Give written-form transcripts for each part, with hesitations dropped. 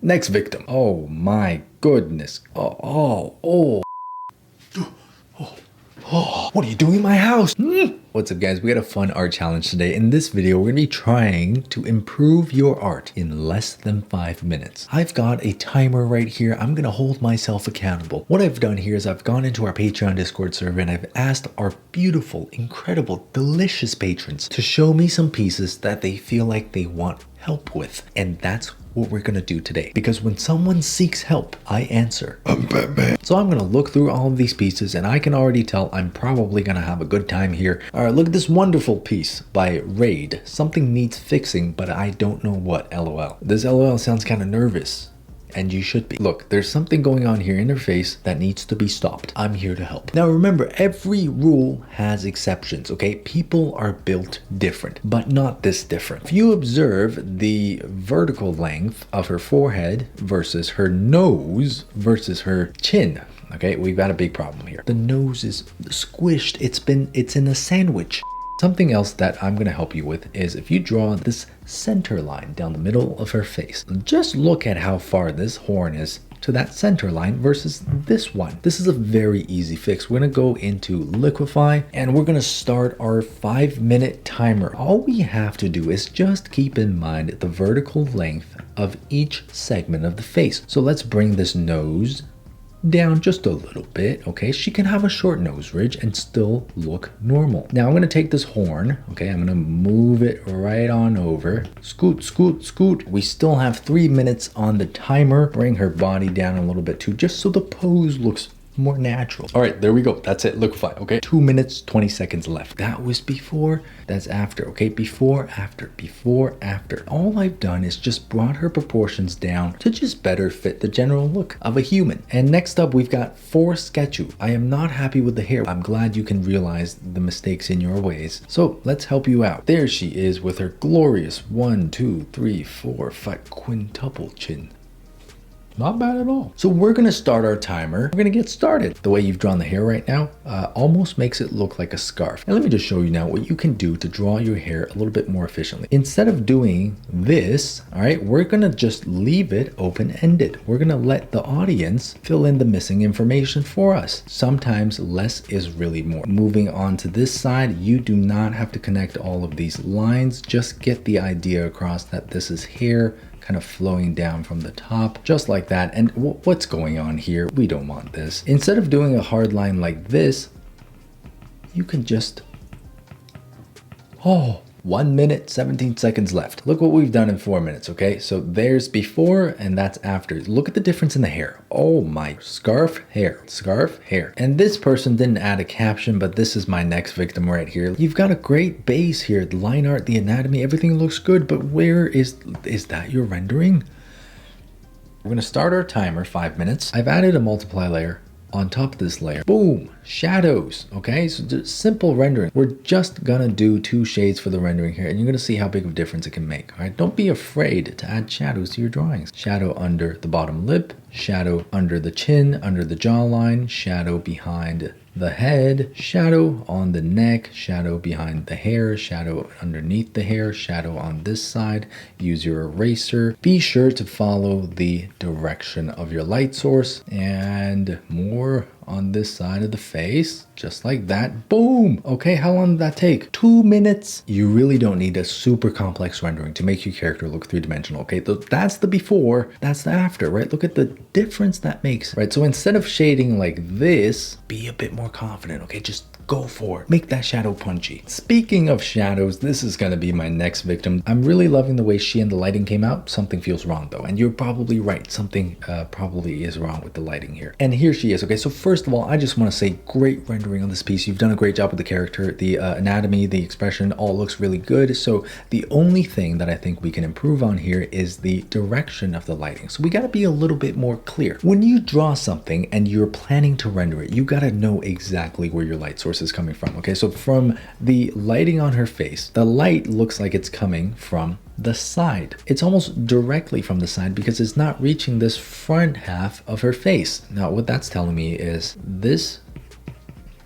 Next victim. Oh my goodness. Oh. What are you doing in my house? What's up guys, we got a fun art challenge today. In this video, we're gonna be trying to improve your art in less than 5 minutes. I've got a timer right here. I'm gonna hold myself accountable. What I've done here is I've gone into our Patreon Discord server and I've asked our beautiful, incredible, delicious patrons to show me some pieces that they feel like they want help with. And that's what we're gonna do today. Because when someone seeks help, I answer. I'm Batman. So I'm gonna look through all of these pieces and I can already tell I'm probably gonna have a good time here. All right, look at this wonderful piece by Raid. Something needs fixing, but I don't know what, LOL. This LOL sounds kind of nervous. And you should be. Look, there's something going on here in her face that needs to be stopped. I'm here to help. Now remember, every rule has exceptions, okay? People are built different, but not this different. If you observe the vertical length of her forehead versus her nose versus her chin, okay, we've got a big problem here. The nose is squished. It's in a sandwich. Something else that I'm gonna help you with is if you draw this center line down the middle of her face, just look at how far this horn is to that center line versus this one. This is a very easy fix. We're gonna go into Liquify and we're gonna start our 5-minute timer. All we have to do is just keep in mind the vertical length of each segment of the face. So let's bring this nose down just a little bit, okay? She can have a short nose ridge and still look normal. Now I'm gonna take this horn, okay? I'm gonna move it right on over. Scoot, scoot, scoot. We still have 3 minutes on the timer. Bring her body down a little bit too, just so the pose looks more natural. All right, there we go. That's it. Liquify, okay? 2 minutes, 20 seconds left. That was before, that's after, okay? Before, after. All I've done is just brought her proportions down to just better fit the general look of a human. And next up, we've got For Sketchu. I am not happy with the hair. I'm glad you can realize the mistakes in your ways. So let's help you out. There she is with her glorious 1, 2, 3, 4, 5 quintuple chin. Not bad at all. So we're gonna start our timer. We're gonna get started. The way you've drawn the hair right now almost makes it look like a scarf. And let me just show you now what you can do to draw your hair a little bit more efficiently. Instead of doing this, all right, we're gonna just leave it open-ended. We're gonna let the audience fill in the missing information for us. Sometimes less is really more. Moving on to this side, you do not have to connect all of these lines. Just get the idea across that this is hair kind of flowing down from the top, just like that. And what's going on here? We don't want this. Instead of doing a hard line like this, you can just, 1 minute, 17 seconds left. Look what we've done in 4 minutes, okay? So there's before and that's after. Look at the difference in the hair. Oh my, scarf, hair. And this person didn't add a caption, but this is my next victim right here. You've got a great base here. The line art, the anatomy, everything looks good, but where is that your rendering? We're gonna start our timer, 5 minutes. I've added a multiply layer on top of this layer. Boom, shadows, okay? So just simple rendering. We're just gonna do 2 shades for the rendering here, and you're gonna see how big of a difference it can make, all right? Don't be afraid to add shadows to your drawings. Shadow under the bottom lip, shadow under the chin, under the jawline, shadow behind the head, shadow on the neck, shadow behind the hair, shadow underneath the hair, shadow on this side. Use your eraser. Be sure to follow the direction of your light source and more on this side of the face, just like that. Boom. Okay, how long did that take? 2 minutes. You really don't need a super complex rendering to make your character look 3-dimensional, okay? That's the before, that's the after, right? Look at the difference that makes, right? So instead of shading like this, be a bit more confident, okay? Just go for it. Make that shadow punchy. Speaking of shadows, this is gonna be my next victim. I'm really loving the way she and the lighting came out. Something feels wrong though, and you're probably right. Something probably is wrong with the lighting here. And here she is, okay? So first of all, I just wanna say great rendering on this piece. You've done a great job with the character. The anatomy, the expression, all looks really good. So the only thing that I think we can improve on here is the direction of the lighting. So we gotta be a little bit more clear. When you draw something and you're planning to render it, you gotta know exactly where your light source is coming from, okay? So from the lighting on her face, the light looks like it's coming from the side. It's almost directly from the side because it's not reaching this front half of her face. Now, what that's telling me is this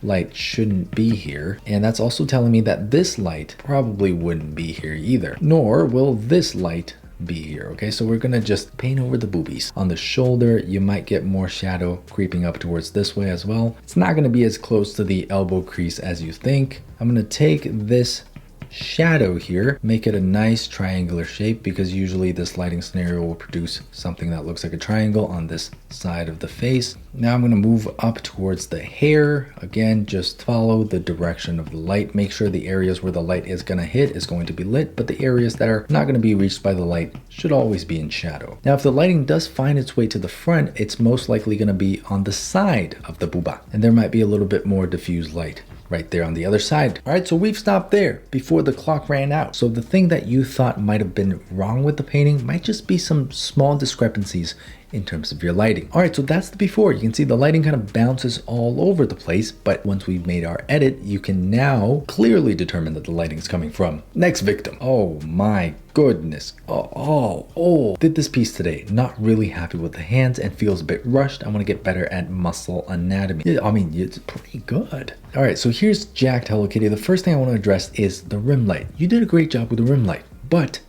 light shouldn't be here, and that's also telling me that this light probably wouldn't be here either, nor will this light be here. Okay, so we're gonna just paint over the boobies. On the shoulder, you might get more shadow creeping up towards this way as well. It's not gonna be as close to the elbow crease as you think. I'm gonna take this shadow here, make it a nice triangular shape, because usually this lighting scenario will produce something that looks like a triangle on this side of the face. Now I'm going to move up towards the hair. Again, just follow the direction of the light. Make sure the areas where the light is going to hit is going to be lit, but the areas that are not going to be reached by the light should always be in shadow. Now, if the lighting does find its way to the front, it's most likely going to be on the side of the booba, and there might be a little bit more diffuse light right there on the other side. All right, so we've stopped there before the clock ran out. So the thing that you thought might have been wrong with the painting might just be some small discrepancies in terms of your lighting. All right, so that's the before. You can see the lighting kind of bounces all over the place, but once we've made our edit, you can now clearly determine that the lighting is coming from. Next victim. Oh my goodness. Did this piece today. Not really happy with the hands and feels a bit rushed. I want to get better at muscle anatomy. I mean, it's pretty good. All right, so here's jacked Hello Kitty. The first thing I want to address is the rim light. You did a great job with the rim light, but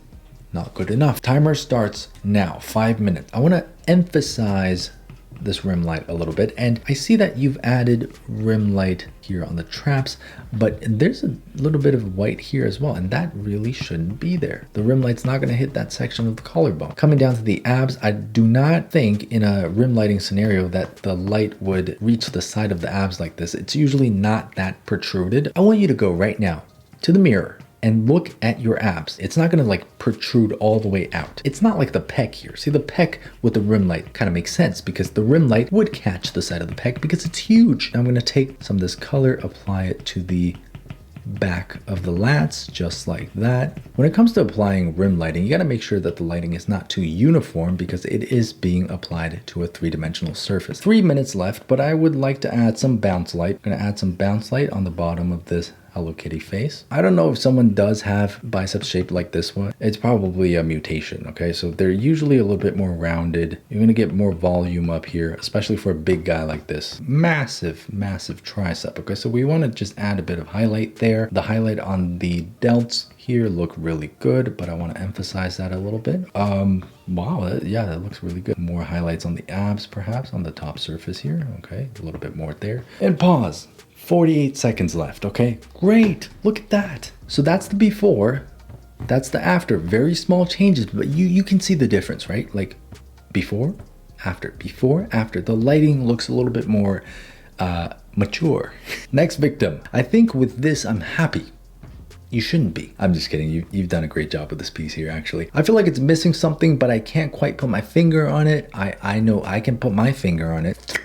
not good enough. Timer starts now, 5 minutes. I want to emphasize this rim light a little bit, and I see that you've added rim light here on the traps, but there's a little bit of white here as well, and that really shouldn't be there. The rim light's not going to hit that section of the collarbone. Coming down to the abs, I do not think in a rim lighting scenario that the light would reach the side of the abs like this. It's usually not that protruded. I want you to go right now to the mirror and look at your abs. It's not gonna like protrude all the way out. It's not like the pec here. See, the pec with the rim light kind of makes sense because the rim light would catch the side of the pec because it's huge. Now I'm gonna take some of this color, apply it to the back of the lats, just like that. When it comes to applying rim lighting, you gotta make sure that the lighting is not too uniform because it is being applied to a three-dimensional surface. 3 minutes left, but I would like to add some bounce light. I'm gonna add some bounce light on the bottom of this Hello Kitty face. I don't know if someone does have biceps shaped like this one. It's probably a mutation, okay? So they're usually a little bit more rounded. You're gonna get more volume up here, especially for a big guy like this. Massive, massive tricep, okay? So we wanna just add a bit of highlight there. The highlight on the delts here look really good, but I wanna emphasize that a little bit. Wow, yeah, that looks really good. More highlights on the abs, perhaps, on the top surface here, okay? A little bit more there. And pause. 48 seconds left, okay? Great, look at that. So that's the before, that's the after. Very small changes, but you can see the difference, right? Like before, after. The lighting looks a little bit more mature. Next victim. I think with this, I'm happy. You shouldn't be. I'm just kidding. You've done a great job with this piece here, actually. I feel like it's missing something, but I can't quite put my finger on it. I know I can put my finger on it.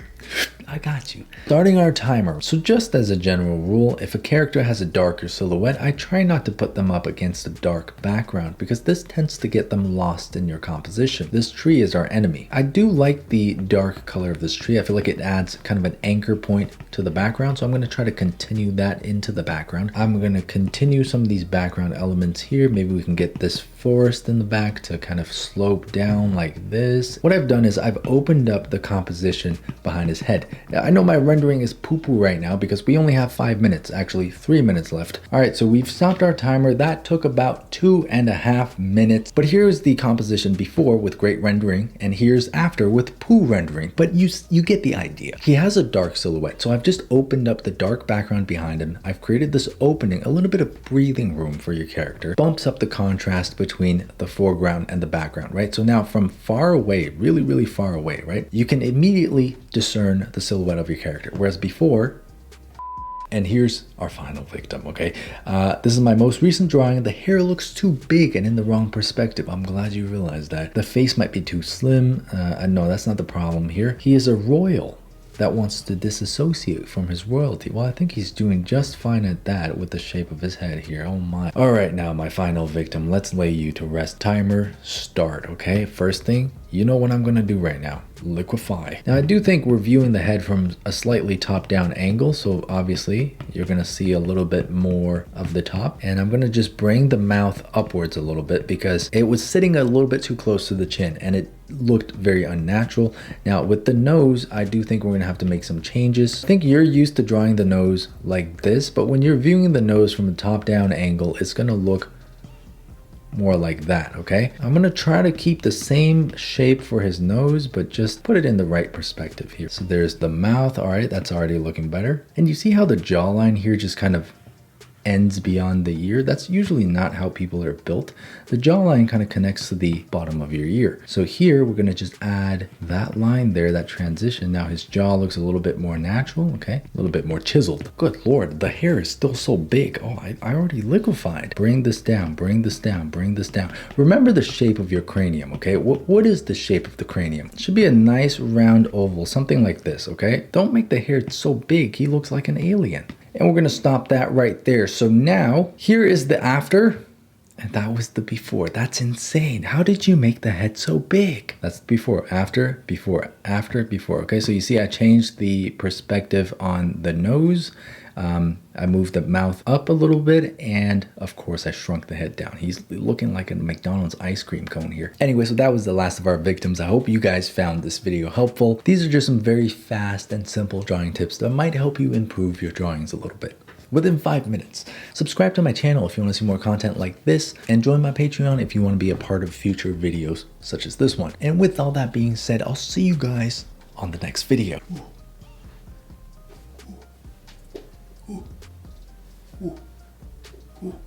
I got you. Starting our timer. So just as a general rule, if a character has a darker silhouette, I try not to put them up against a dark background because this tends to get them lost in your composition. This tree is our enemy. I do like the dark color of this tree. I feel like it adds kind of an anchor point to the background. So I'm going to try to continue that into the background. I'm going to continue some of these background elements here. Maybe we can get this forest in the back to kind of slope down like this. What I've done is I've opened up the composition behind his head. Now, I know my rendering is poo-poo right now because we only have 5 minutes, actually 3 minutes left. All right, so we've stopped our timer. That took about 2.5 minutes. But here's the composition before with great rendering, and here's after with poo rendering. But you get the idea. He has a dark silhouette, so I've just opened up the dark background behind him. I've created this opening, a little bit of breathing room for your character. Bumps up the contrast between the foreground and the background, right? So now from far away, really, really far away, right? You can immediately discern the silhouette of your character, whereas before, and here's our final victim, okay? This is my most recent drawing. The hair looks too big and in the wrong perspective. I'm glad you realized that. The face might be too slim. No, that's not the problem here. He is a royal that wants to disassociate from his royalty. Well, I think he's doing just fine at that with the shape of his head here. Oh my. All right, now my final victim. Let's lay you to rest. Timer start, okay? First thing, you know what I'm gonna do right now. Liquefy. Now I do think we're viewing the head from a slightly top-down angle, so obviously you're gonna see a little bit more of the top, and I'm gonna just bring the mouth upwards a little bit because it was sitting a little bit too close to the chin and it looked very unnatural. Now with the nose, I do think we're gonna have to make some changes. I think you're used to drawing the nose like this, but when you're viewing the nose from a top-down angle, it's gonna look more like that, okay? I'm gonna try to keep the same shape for his nose, but just put it in the right perspective here. So there's the mouth, all right, that's already looking better. And you see how the jawline here just kind of ends beyond the ear? That's usually not how people are built. The jawline kind of connects to the bottom of your ear. So here we're gonna just add that line there, that transition. Now his jaw looks a little bit more natural, okay? A little bit more chiseled. Good Lord, the hair is still so big. Oh, I already liquefied. Bring this down, bring this down, bring this down. Remember the shape of your cranium, okay? What is the shape of the cranium? It should be a nice round oval, something like this, okay? Don't make the hair so big, he looks like an alien. And we're gonna stop that right there. So now, here is the after, and that was the before. That's insane. How did you make the head so big? That's before, after, before, after, before. Okay, so you see I changed the perspective on the nose. I moved the mouth up a little bit, and of course I shrunk the head down. He's looking like a McDonald's ice cream cone here. Anyway, so that was the last of our victims. I hope you guys found this video helpful. These are just some very fast and simple drawing tips that might help you improve your drawings a little bit within 5 minutes. Subscribe to my channel if you want to see more content like this, and join my Patreon if you want to be a part of future videos such as this one. And with all that being said, I'll see you guys on the next video. Ooh.